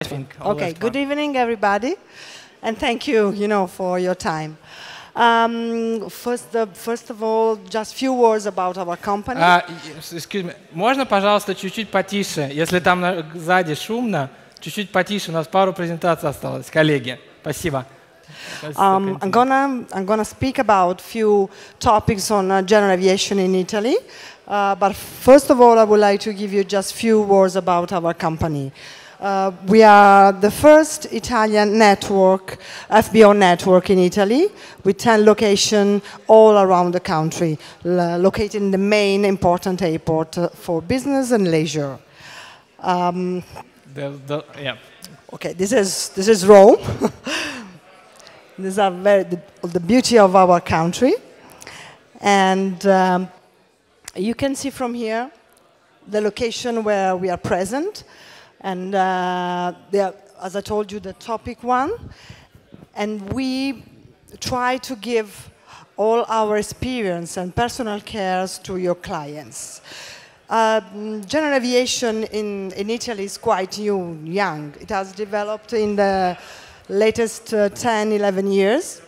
Okay, good evening, everybody, and thank you, for your time. First of all, just few words about our company. Excuse me. Можно, пожалуйста, чуть-чуть потише? Если там сзади шумно, чуть-чуть потише. У нас пару презентаций осталось, коллеги. Спасибо. I'm gonna speak about few topics on general aviation in Italy. But first of all, I would like to give you just few words about our company. We are the first Italian network, FBO network in Italy, with 10 locations all around the country, located in the main important airport for business and leisure. Yeah. Okay, this is Rome. These are the beauty of our country, and you can see from here the location where we are present. And they are, as I told you, the topic one. And we try to give all our experience and personal cares to your clients. General aviation in Italy is quite young. It has developed in the latest 10, 11 years.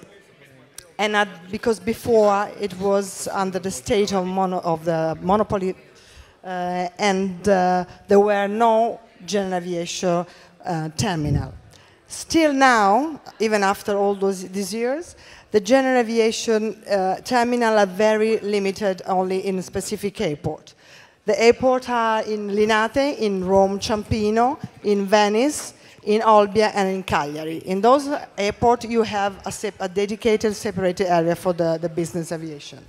And because before it was under the state of the monopoly, and there were no general aviation terminal. Still now, even after all these years, the general aviation terminal are very limited only in a specific airport. The airports are in Linate, in Rome, Ciampino, in Venice, in Olbia, and in Cagliari. In those airports, you have a dedicated, separated area for the business aviation.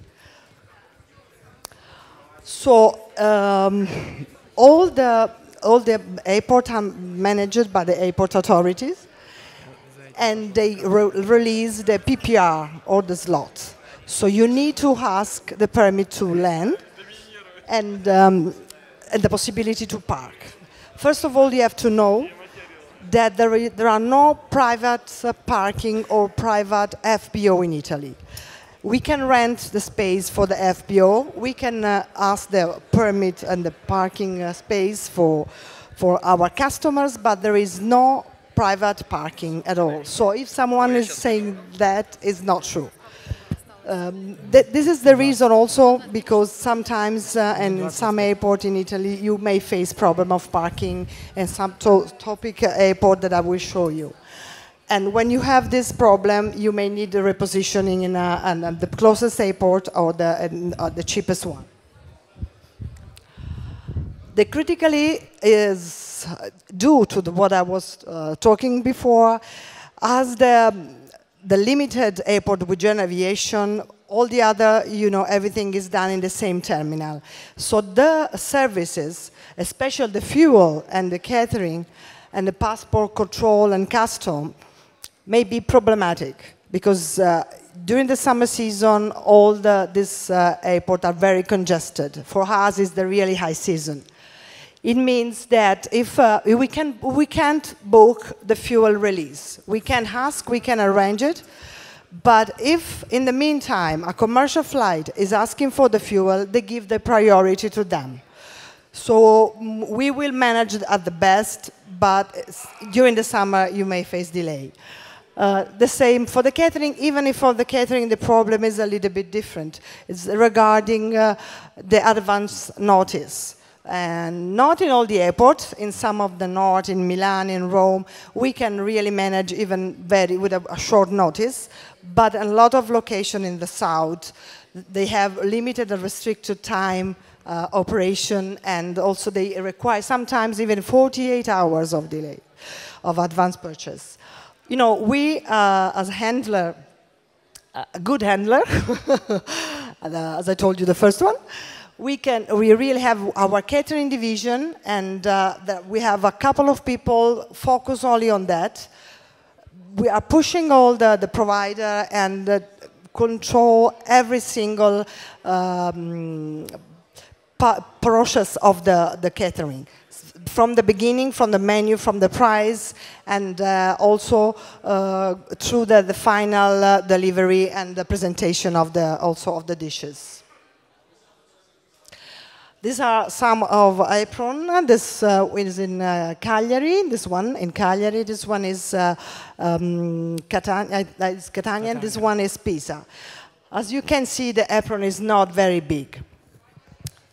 So all the airports are managed by the airport authorities, and they release the PPR or the slots. So you need to ask the permit to land and the possibility to park. First of all, you have to know that there are no private parking or private FBO in Italy. We can rent the space for the FBO. We can ask the permit and the parking space for our customers, but there is no private parking at all. So if someone is saying that, it's not true. This is the reason also because sometimes in some airport in Italy you may face problem of parking in some topic airport that I will show you. And when you have this problem, you may need the repositioning in the closest airport or the cheapest one. The critically is due to what I was talking before, as the limited airport with general aviation, all the other, everything is done in the same terminal. So the services, especially the fuel and the catering and the passport control and custom, may be problematic because during the summer season, all these airports are very congested. For us, it's the really high season. It means that if we can't book the fuel release. We can ask, we can arrange it, but if in the meantime a commercial flight is asking for the fuel, they give the priority to them. So we will manage it at the best, but during the summer you may face delay. The same for the catering, even if for the catering the problem is a little bit different. It's regarding the advance notice. And not in all the airports, in some of the north, in Milan, in Rome, we can really manage even with a short notice. But a lot of locations in the south, they have limited and restricted time operation, and also they require sometimes even 48 hours of delay of advance purchase. We as a handler, a good handler, as I told you the first one, we really have our catering division, and we have a couple of people focus only on that. We are pushing all the provider and control every single process of the catering. From the beginning, from the menu, from the price, and also through the final delivery and the presentation of also of the dishes. These are some of apron. This is in Cagliari. This one in Cagliari. This one is Catania. This one is Pisa. As you can see, the apron is not very big.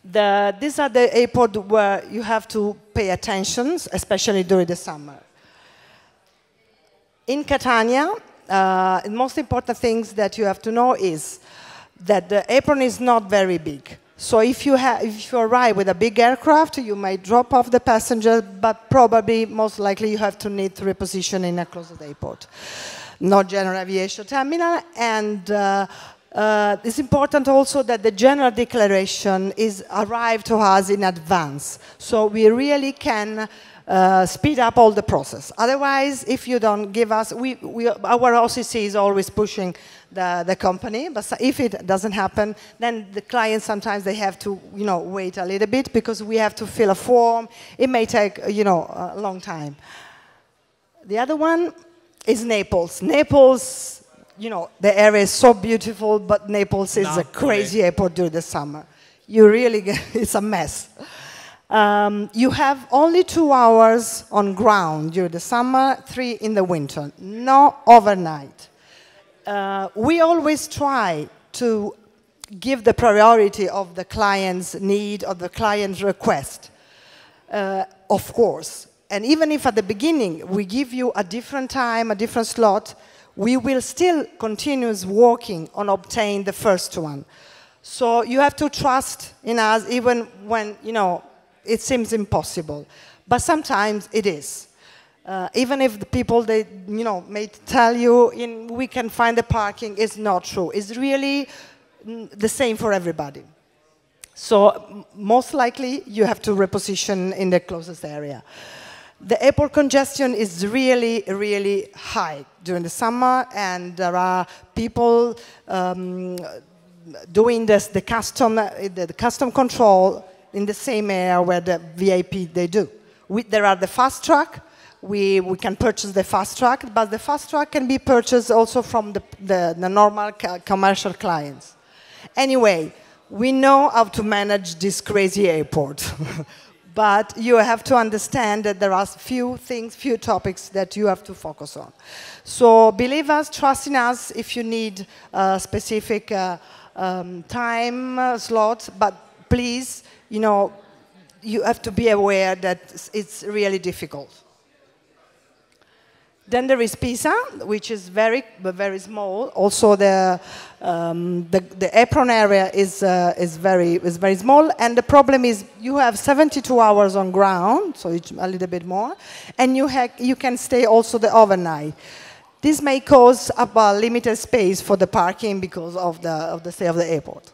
These are the airports where you have to pay attention, especially during the summer. In Catania, the most important things that you have to know is that the apron is not very big. So if you arrive with a big aircraft, you might drop off the passenger, but probably, most likely, you have to need to reposition in a closed airport, not general aviation terminal. And it's important also that the general declaration is arrived to us in advance, so we really can speed up all the process. Otherwise, if you don't give us, our OCC is always pushing the company, but if it doesn't happen, then the clients sometimes they have to, wait a little bit because we have to fill a form. It may take, a long time. The other one is Naples. Naples, the area is so beautiful, but Naples is a crazy airport during the summer. You really it's a mess. You have only 2 hours on ground during the summer, 3 in the winter, no overnight. We always try to give the priority of the client's need or the client's request, of course. And even if at the beginning we give you a different time, a different slot, we will still continue working on obtaining the first one. So you have to trust in us even when, it seems impossible. But sometimes it is. Even if the people, they, may tell you we can find the parking, it's not true. It's really the same for everybody. So most likely you have to reposition in the closest area. The airport congestion is really, really high during the summer, and there are people doing the custom control in the same area where the VIP they do. There are the fast track. We can purchase the fast track, but the fast track can be purchased also from the normal commercial clients. Anyway, we know how to manage this crazy airport. But you have to understand that there are few topics that you have to focus on. So believe us, trust in us if you need a specific time slot, but please, you have to be aware that it's really difficult. Then there is Pisa, which is very small. Also, the apron area is very small, and the problem is you have 72 hours on ground, so it's a little bit more, and you can stay also the overnight. This may cause a limited space for the parking because of the stay of the airport.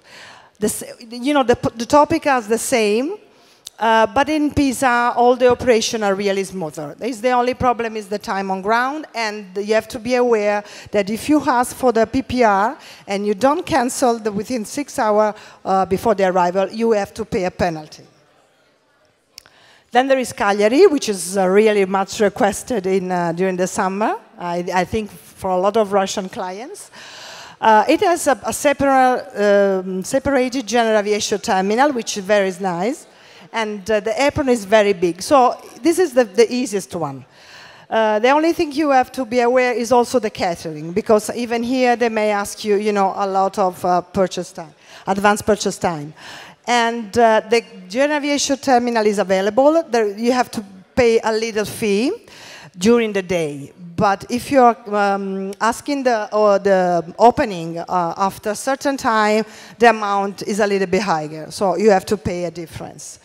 The topic is the same. But in Pisa, all the operations are really smoother. The only problem is the time on ground, and you have to be aware that if you ask for the PPR and you don't cancel within 6 hours before the arrival, you have to pay a penalty. Then there is Cagliari, which is really much requested during the summer, I think for a lot of Russian clients. It has a separated general aviation terminal, which is very nice. And the apron is very big. So this is the easiest one. The only thing you have to be aware is also the catering, because even here they may ask you, a lot of purchase time, advanced purchase time. And the general aviation terminal is available. You have to pay a little fee during the day. But if you're asking the opening after a certain time, the amount is a little bit higher. So you have to pay a difference.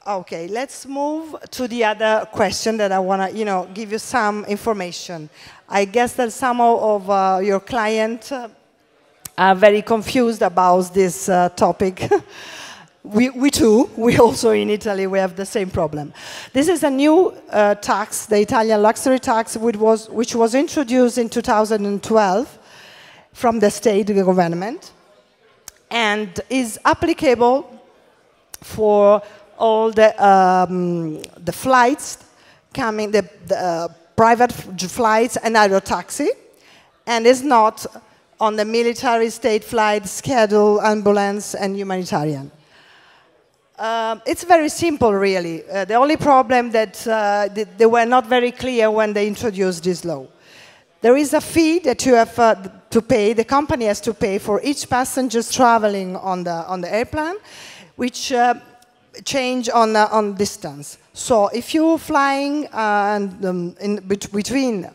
Okay, let's move to the other question that I want to, give you some information. I guess that some of your clients are very confused about this topic. We too. We also in Italy, we have the same problem. This is a new tax, the Italian luxury tax, which was introduced in 2012 from the state government, and is applicable for all the flights coming, the private flights and aero taxi, and is not on the military state flight schedule, ambulance, and humanitarian. It's very simple, really. The only problem that they were not very clear when they introduced this law. There is a fee that you have to pay, the company has to pay for each passenger traveling on the airplane, which change on distance. So if you're flying between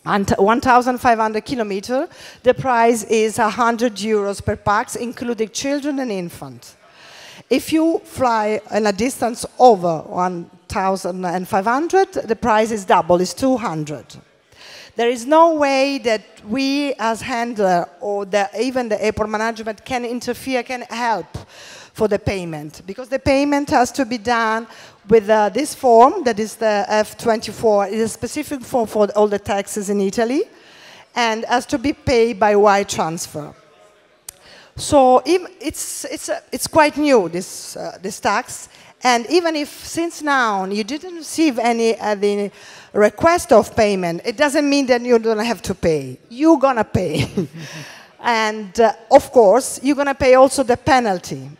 1,500 kilometers, the price is 100 euros per pax, including children and infants. If you fly in a distance over 1,500, the price is double, it's 200. There is no way that we as handler or even the airport management can interfere, can help for the payment, because the payment has to be done with this form, that is the F24. It is a specific form for all the taxes in Italy, and has to be paid by wire transfer. So it's quite new, this tax, and even if since now you didn't receive any request of payment, it doesn't mean that you don't have to pay. You're gonna pay, and of course you're gonna pay also the penalty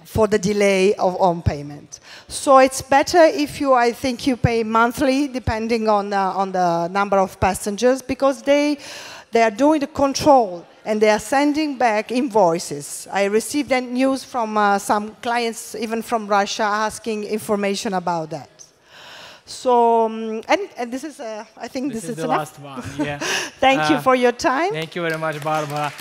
for the delay on payment. So it's better if I think you pay monthly, depending on the number of passengers, because they are doing the control and they are sending back invoices. I received news from some clients, even from Russia, asking information about that. So, and this is, I think this is the enough. last one. Yeah. Thank you for your time. Thank you very much, Barbara.